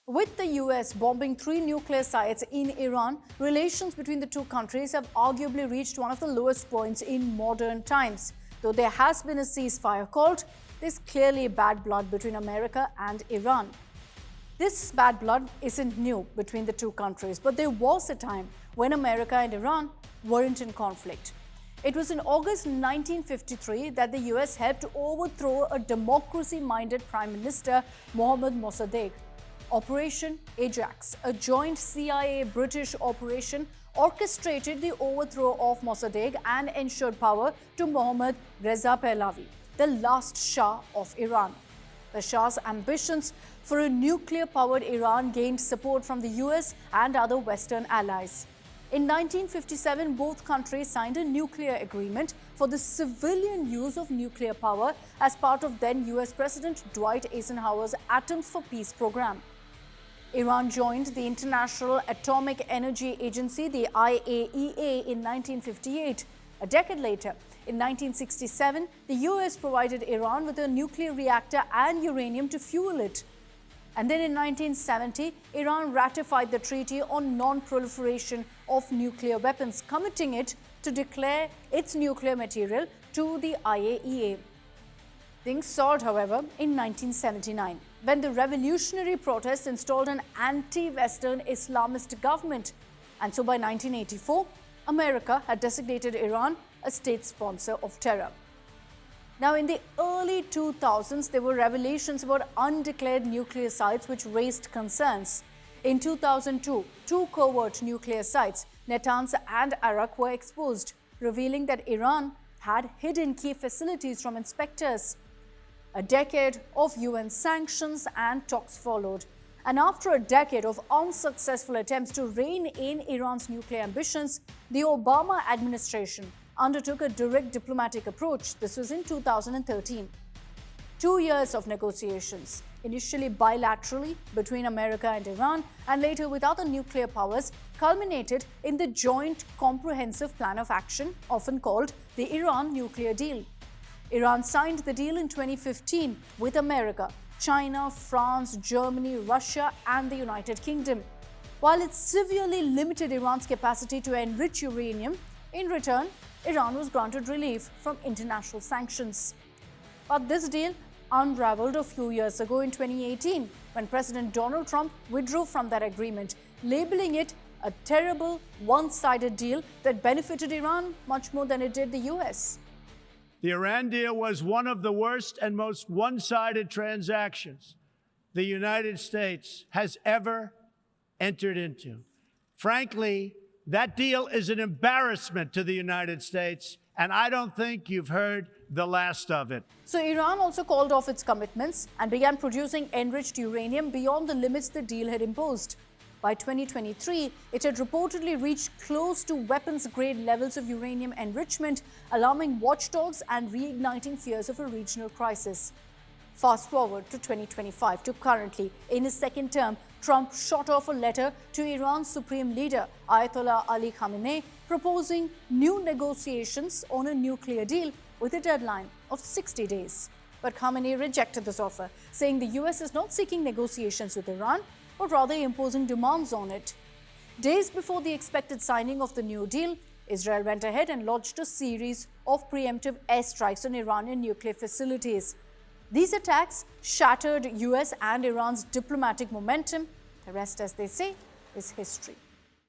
With the US bombing 3 nuclear sites in Iran, relations between the two countries have arguably reached one of the lowest points in modern times. Though there has been a ceasefire called, there's clearly bad blood between America and Iran. This bad blood isn't new between the two countries, but there was a time when America and Iran weren't in conflict. It was in August 1953 that the US helped overthrow a democracy-minded Prime Minister, Mohammad Mossadegh. Operation Ajax, a joint CIA-British operation, orchestrated the overthrow of Mossadegh and ensured power to Mohammad Reza Pahlavi, the last Shah of Iran. The Shah's ambitions for a nuclear-powered Iran gained support from the US and other Western allies. In 1957, both countries signed a nuclear agreement for the civilian use of nuclear power as part of then US President Dwight Eisenhower's Atoms for Peace program. Iran joined the International Atomic Energy Agency, the IAEA, in 1958. A decade later, in 1967, the US provided Iran with a nuclear reactor and uranium to fuel it. And then in 1970, Iran ratified the Treaty on Non-Proliferation of Nuclear Weapons, committing it to declare its nuclear material to the IAEA. Things soared, however, in 1979, when the revolutionary protests installed an anti-Western Islamist government. And so by 1984, America had designated Iran a state sponsor of terror. Now, in the early 2000s, there were revelations about undeclared nuclear sites which raised concerns. In 2002, 2 covert nuclear sites, Natanz and Arak, were exposed, revealing that Iran had hidden key facilities from inspectors. A decade of UN sanctions and talks followed. And after a decade of unsuccessful attempts to rein in Iran's nuclear ambitions, the Obama administration undertook a direct diplomatic approach. This was in 2013. 2 years of negotiations, initially bilaterally between America and Iran, and later with other nuclear powers, culminated in the Joint Comprehensive Plan of Action, often called the Iran Nuclear Deal. Iran signed the deal in 2015 with America, China, France, Germany, Russia, and the United Kingdom. While it severely limited Iran's capacity to enrich uranium, in return, Iran was granted relief from international sanctions. But this deal unraveled a few years ago in 2018, when President Donald Trump withdrew from that agreement, labeling it a terrible, one-sided deal that benefited Iran much more than it did the US. The Iran deal was one of the worst and most one-sided transactions the United States has ever entered into. Frankly, that deal is an embarrassment to the United States, and I don't think you've heard the last of it. So Iran also called off its commitments and began producing enriched uranium beyond the limits the deal had imposed. By 2023, it had reportedly reached close to weapons-grade levels of uranium enrichment, alarming watchdogs and reigniting fears of a regional crisis. Fast forward to 2025, to currently, in his second term, Trump shot off a letter to Iran's supreme leader, Ayatollah Ali Khamenei, proposing new negotiations on a nuclear deal with a deadline of 60 days. But Khamenei rejected this offer, saying the US is not seeking negotiations with Iran, but rather imposing demands on it. Days before the expected signing of the new deal, Israel went ahead and launched a series of preemptive airstrikes on Iranian nuclear facilities. These attacks shattered US and Iran's diplomatic momentum. The rest, as they say, is history.